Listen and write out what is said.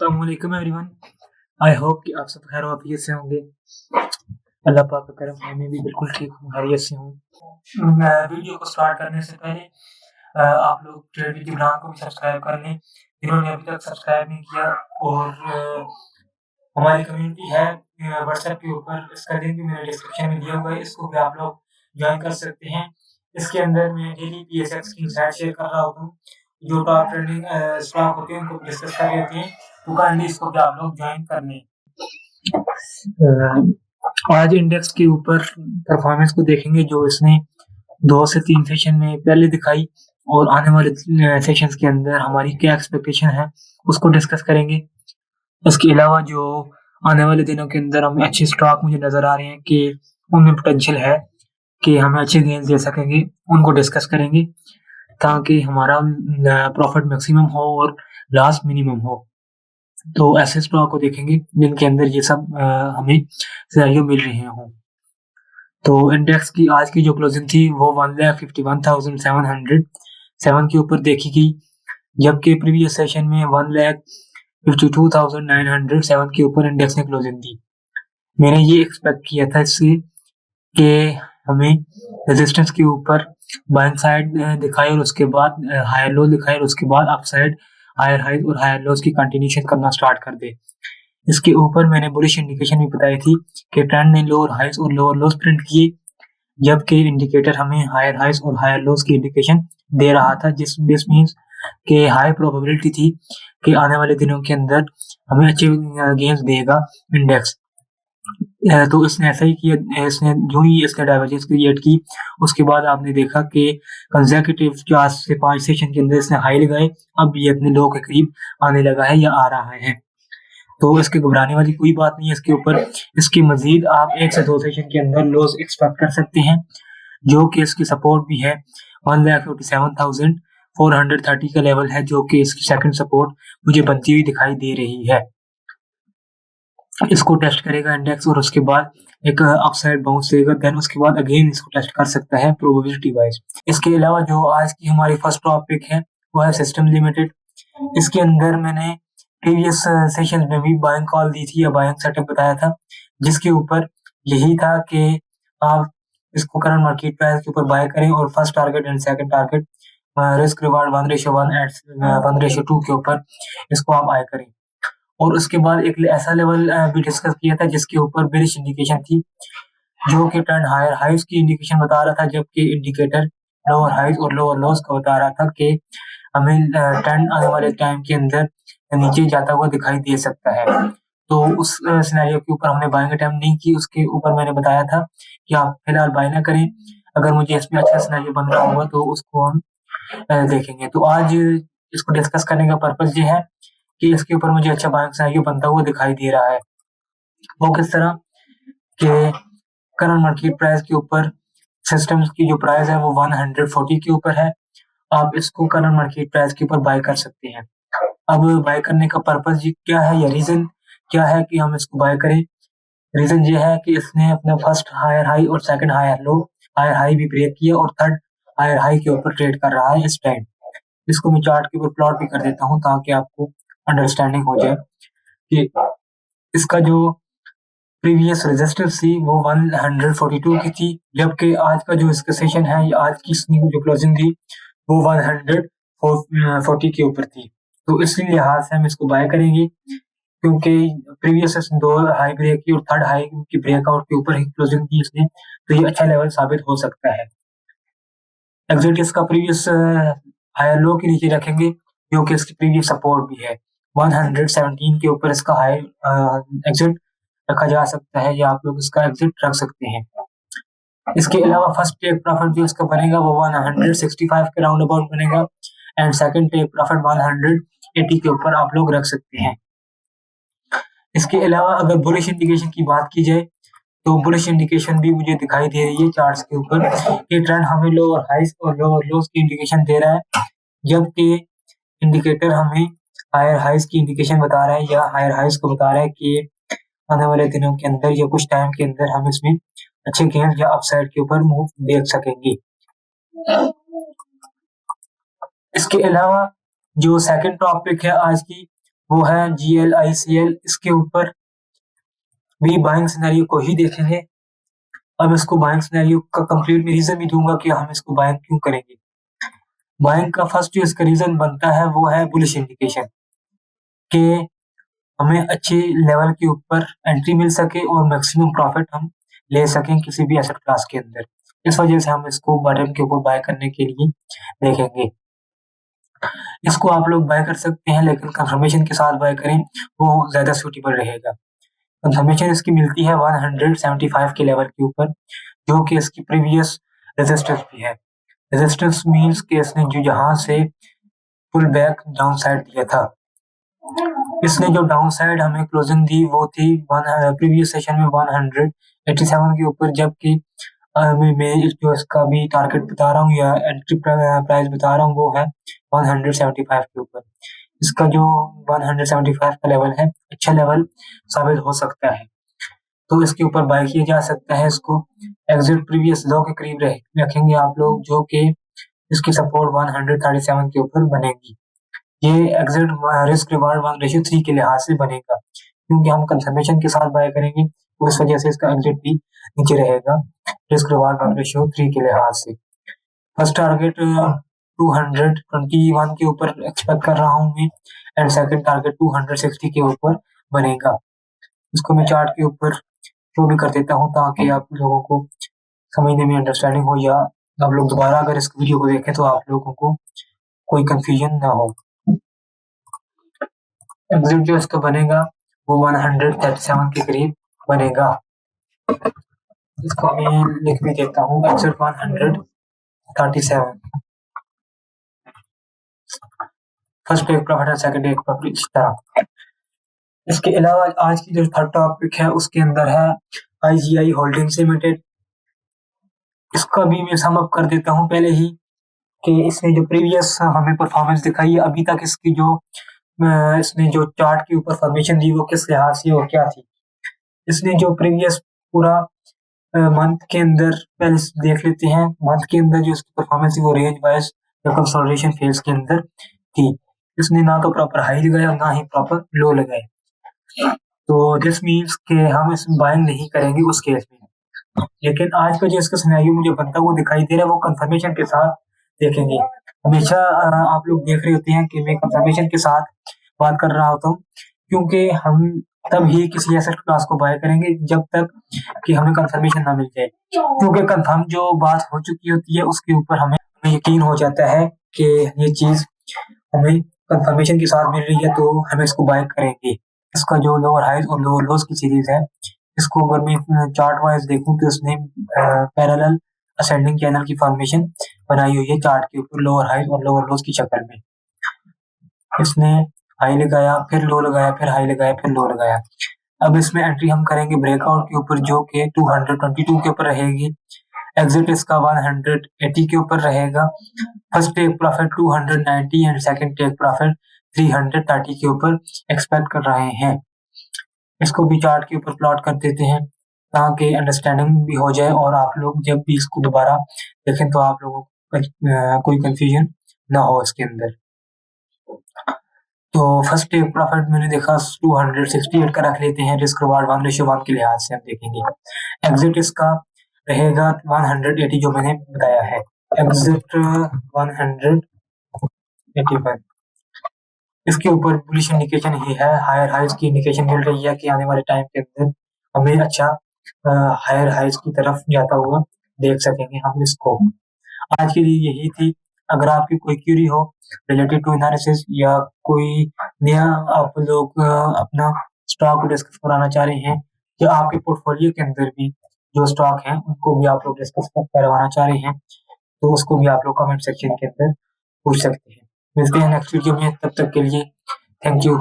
अस्सलामुअलैकुम everyone. I hope कि आप सब खैर वाफियत से होंगे। अल्लाह पाक का करम है, मैं भी बिल्कुल ठीक हूँ, खैरियत से हूँ। मैं वीडियो को स्टार्ट करने से पहले आप लोग ट्रेड की ब्रांड को भी सब्सक्राइब कर लें जिन्होंने अभी तक सब्सक्राइब नहीं किया। और हमारी कम्युनिटी है व्हाट्सएप के ऊपर, इसका लिंक भी मैंने डिस्क्रिप्शन में दिया हुआ है, इसको भी आप लोग ज्वाइन कर सकते हैं। इसके अंदर मैं डेली PSX की इनसाइट शेयर कर रहा होता हूँ, जो टॉप ट्रेंडिंग स्टॉक होते हैं उनको डिस्कस कर रहे होते हैं, तो काइंडली इसको भी आप लोग ज्वाइन कर लें। आज इंडेक्स के ऊपर परफॉर्मेंस को देखेंगे जो इसने 2 से 3 सेशन में पहले दिखाई, और आने वाले सेशंस के अंदर हमारी क्या एक्सपेक्टेशन है उसको डिस्कस करेंगे। इसके अलावा जो आने वाले दिनों के अंदर हमें अच्छे स्टॉक मुझे नजर आ रहे हैं कि उनमें पोटेंशियल है कि हमें अच्छे गेंस दे सकेंगे, उनको डिस्कस करेंगे ताकि हमारा प्रॉफिट मैक्सिमम हो और लॉस मिनिमम हो। तो ऐसे स्टॉक को देखेंगे जिनके अंदर ये सब हमें सिनेरियो मिल रहे हों। तो इंडेक्स की आज की जो क्लोजिंग थी वो 1,51,707 के ऊपर देखी गई, जबकि प्रीवियस सेशन में 1,52,907 के ऊपर इंडेक्स ने क्लोजिंग दी। मैंने ये एक्सपेक्ट किया था इससे कि हमें रेजिस्टेंस के ऊपर बाइंग साइड दिखाई और उसके बाद हायर लो दिखाई और उसके बाद अपसाइड हायर हाई और हायर लोज की कंटिन्यूशन करना स्टार्ट कर दे। इसके ऊपर मैंने बुलिश इंडिकेशन भी बताई थी कि ट्रेंड ने लोअर हाइस और लोअर लोज प्रिंट किए, जबकि इंडिकेटर हमें हायर हाइस और हायर लोज की इंडिकेशन दे रहा था, दिस मींस कि हाई प्रोबेबिलिटी थी कि आने वाले दिनों के अंदर हमें अच्छे गेंस देगा इंडेक्स। तो इसने ऐसा ही किया, इसने जो ही इसने डाइवर्जेंस क्रिएट की उसके बाद आपने देखा कि कंसेक्यूटिव 4 से 5 सेशन के अंदर इसने हाई लगाए, अब ये अपने लो के करीब आने लगा है या आ रहा है। तो इसके घबराने वाली कोई बात नहीं है इसके ऊपर। इसकी मजीद आप 1 से 2 सेशन के अंदर लॉस एक्सपेक्ट कर सकते हैं, जो कि इसकी सपोर्ट भी है 1,47,430 का लेवल है, जो कि इसकी सेकंड सपोर्ट मुझे बनती हुई दिखाई दे रही है। इसको टेस्ट करेगा इंडेक्स और उसके बाद एक अपसाइड बाउंस देगा, देन उसके बाद अगेन इसको टेस्ट कर सकता है प्रोबेबिलिटी वाइज। इसके अलावा जो आज की हमारी फर्स्ट टॉपिक है वो है सिस्टम लिमिटेड। इसके अंदर मैंने प्रीवियस सेशन में भी बाइंग कॉल दी थी या बाइंग सेटअप बताया था, जिसके ऊपर यही था कि आप इसको करंट मार्केट प्राइस के ऊपर बाय करें और first target and second target risk reward 1:1 and 1:2 के ऊपर इसको आप बाय करें। और उसके बाद एक ऐसा लेवल भी डिस्कस किया था जिसके ऊपर बेरिश इंडिकेशन थी, जो कि ट्रेंड हायर हाइस की इंडिकेशन बता रहा था, जबकि इंडिकेटर लोअर हाइस और लोअर लॉस का बता रहा था कि हमें ट्रेंड आने वाले टाइम के अंदर नीचे जाता हुआ दिखाई दे सकता है। तो उस सिनेरियो के ऊपर हमने बाइंग अटेम्प्ट नहीं की, उसके ऊपर मैंने बताया था कि आप फिलहाल बाय ना करें, अगर मुझे इसमें अच्छा सिनेरियो बन रहा होगा तो उसको हम देखेंगे। तो आज इसको डिस्कस करने का पर्पस ये है कि इसके ऊपर मुझे अच्छा बाइंग सिनेरियो बनता हुआ दिखाई दे रहा है। वो किस तरह कि करंट मार्केट प्राइस के ऊपर सिस्टम्स की जो प्राइस है वो 140 के ऊपर है, आप इसको करंट मार्केट प्राइस के ऊपर बाय कर सकते हैं। अब बाय करने का पर्पस ये क्या है या रीजन क्या है कि हम इसको बाय करें? रीजन ये है कि इसने अपना फर्स्ट हायर हाई और second higher low, higher high भी ब्रेक किया और थर्ड हायर हाई के ऊपर ट्रेड कर रहा है इस टाइम। इसको मैं चार्ट के ऊपर प्लॉट भी कर देता हूँ ताकि आपको अंडरस्टैंडिंग हो जाए कि इसका जो प्रीवियस रेजिस्टेंस थी वो 142 की थी, जबकि आज का जो इसका सेशन है या आज की इसकी जो क्लोजिंग थी वो 140 के ऊपर थी। तो इसी लिहाज से हम इसको बाय करेंगे, क्योंकि प्रीवियस दो हाई ब्रेक की और थर्ड हाई की ब्रेकआउट के ऊपर ही क्लोजिंग की इसने, तो ये अच्छा लेवल साबित हो सकता है। एग्जिट इसका प्रीवियस हायर लो के नीचे रखेंगे, जो कि इसकी प्रीवियस सपोर्ट भी है 117 के ऊपर इसका हाई एग्जिट रखा जा सकता है या आप लोग इसका एग्जिट रख सकते हैं। इसके अलावा फर्स्ट टेक प्रॉफिट जो इसका बनेगा वो 165 के राउंड अबाउट बनेगा एंड सेकंड टेक प्रॉफिट 180 के ऊपर आप लोग रख सकते हैं। इसके अलावा अगर बुलिश इंडिकेशन की बात की जाए तो बुलिश इंडिकेशन भी मुझे दिखाई दे रही है चार्ट्स के ऊपर। ये ट्रेंड हमें लोअर हाइस और लोअर लोज की इंडिकेशन दे रहा है, जबकि इंडिकेटर हमें हायर हाइस की इंडिकेशन बता रहा है या हायर हाइस को बता रहा है कि आने वाले दिनों के अंदर या कुछ टाइम के अंदर हम इसमें अच्छे गेंस या अपसाइड के ऊपर मूव देख सकेंगे। इसके अलावा जो सेकंड टॉपिक है आज की वो है GLICL। इसके ऊपर भी बाइंग सिनेरियो को ही देखेंगे। अब इसको बाइंग सिनेरियो का कंप्लीट मैं रीजन भी दूंगा कि हम इसको बाइंग क्यों करेंगे। बाइंग का फर्स्ट जो इसका रीजन बनता है वो है बुलिश इंडिकेशन, कि हमें अच्छे लेवल के ऊपर एंट्री मिल सके और मैक्सिमम प्रॉफिट हम ले सकें किसी भी एसेट क्लास के अंदर। इस वजह से हम इसको बटन के ऊपर बाय करने के लिए देखेंगे। इसको आप लोग बाय कर सकते हैं, लेकिन कंफर्मेशन के साथ बाय करें, वो ज्यादा सूटेबल रहेगा। कंफर्मेशन इसकी मिलती है 175 के लेवल के ऊपर, जो कि इसकी प्रीवियस रेजिस्टेंस भी है। रेजिस्टेंस मींस कि इसने जो यहाँ से पुल बैक डाउन साइड दिया था, इसने जो डाउन साइड हमें क्लोजिंग दी वो थी प्रीवियस सेशन में 187 के ऊपर, जबकि मैं जो इसका भी टारगेट बता रहा हूँ या एंट्री प्राइस बता रहा हूँ वो है 175 के ऊपर। इसका जो 175 का लेवल है अच्छा लेवल साबित हो सकता है, तो इसके ऊपर बाय किया जा सकता है। इसको एग्जिट प्रीवियस लो के करीब रखेंगे आप लोग, जो कि इसकी सपोर्ट 137 के ऊपर बनेगी। ये एग्जिट रिस्क रिवार्ड 1:3 के लिहाज से बनेगा, क्योंकि हम कंफर्मेशन के साथ बाय करेंगे, तो इस वजह से इसका एग्जिट भी नीचे रहेगा रिस्क रिवार्ड 1:3 के लिहाज से। फर्स्ट टारगेट 221 के ऊपर एक्सपेक्ट कर रहा हूँ मैं, एंड सेकंड टारगेट 260 के ऊपर बनेगा। इसको मैं चार्ट के ऊपर शो भी कर देता हूँ, ताकि आप लोगों को समझने में अंडरस्टैंडिंग हो, या आप लोग दोबारा अगर इस वीडियो को देखें तो आप लोगों को कोई कंफ्यूजन ना हो। एग्जिट जो इसका बनेगा वो 137 के करीब बनेगा। इसको मैं लिख भी देता हूँ, एग्जिट 137। फर्स्ट एक प्रॉफिट है, सेकंड एक प्रॉफिट, इस तरह। इसके अलावा आज की जो थर्ड टॉपिक है उसके अंदर है IGI होल्डिंग्स लिमिटेड। इसका भी मैं सम अप कर देता हूँ पहले ही, कि इसने जो प्रीवियस हमें परफॉर्मेंस दिखाई है अभी तक, इसकी जो इसने जो चार्ट के ऊपर फॉर्मेशन दी वो किस लिहाज से और क्या थी। इसने जो प्रीवियस पूरा मंथ के अंदर, पहले देख लेते हैं मंथ के अंदर जो इसकी परफॉर्मेंस थी वो रेंज वाइज या कंसोलिडेशन फेज के अंदर थी। इसने ना तो प्रॉपर हाई लगाया ना ही प्रॉपर लो लगाया, तो दिस मीन्स कि हम इसमें बाइंग नहीं करेंगे उस केस में। लेकिन आज का जो इसका सिनेरियो मुझे बनता वो दिखाई दे रहा है, वो कंफर्मेशन के साथ देखेंगे। हमेशा आप लोग देख रहे होते हैं कि मैं कंफर्मेशन के साथ बात कर रहा होता हूँ, क्योंकि हम तब ही किसी एसेट क्लास को बाय करेंगे जब तक कि हमें कंफर्मेशन ना मिल जाए, क्योंकि कंफर्म जो बात हो चुकी होती है उसके ऊपर हमें यकीन हो जाता है कि ये चीज हमें कंफर्मेशन के साथ मिल रही है, तो हम इसको बाय करेंगे। इसका जो लोअर हाइज और लोअर लोज की सीरीज है, इसको अगर मैं चार्ट वाइज देखूं तो इसने पैरेलल असेंडिंग चैनल की फॉर्मेशन बनाई हुई है चार्ट के ऊपर, लोअर हाइज और लोअर लोज की शक्ल में। इसने हाई लगाया, फिर लो लगाया, फिर हाई लगाया, फिर लो लगाया। अब इसमें एंट्री हम करेंगे ब्रेकआउट के ऊपर, जो कि 222 के ऊपर रहेगी। एग्जिट इसका 180 के ऊपर रहेगा। First take profit 290 and second take profit 330 के ऊपर एक्सपेक्ट कर रहे हैं। इसको भी चार्ट के ऊपर प्लॉट कर देते हैं, ताकि अंडरस्टैंडिंग भी हो जाए, और आप लोग जब भी इसको दोबारा देखें तो आप लोगों को कोई कंफ्यूजन ना हो इसके अंदर। तो फर्स्ट टेक प्रॉफिट मैंने देखा 268 का रख लेते हैं, रिस्क रिवार्ड 1:1 के लिहाज से हम देखेंगे। एग्जिट इसका रहेगा 180 जो मैंने बताया है, एग्जिट 181। इसके ऊपर बुलिश इंडिकेशन ही है, हायर हाइज की इंडिकेशन मिल रही है कि आने वाले टाइम के अंदर हमें अच्छा हायर हाइज की तरफ जाता हुआ देख सकेंगे हम इसको। आज के लिए यही थी। अगर आपकी कोई क्यूरी हो रिलेटेड टू एनालिसिस, या कोई नया आप लोग अपना स्टॉक डिस्कस कराना चाह रहे हैं, या आपके पोर्टफोलियो के अंदर भी जो स्टॉक हैं उनको भी आप लोग डिस्कस करवाना चाह रहे हैं, तो उसको भी आप लोग कमेंट सेक्शन के अंदर पूछ सकते हैं। मिलते हैं नेक्स्ट वीडियो में, तब तक के लिए थैंक यू।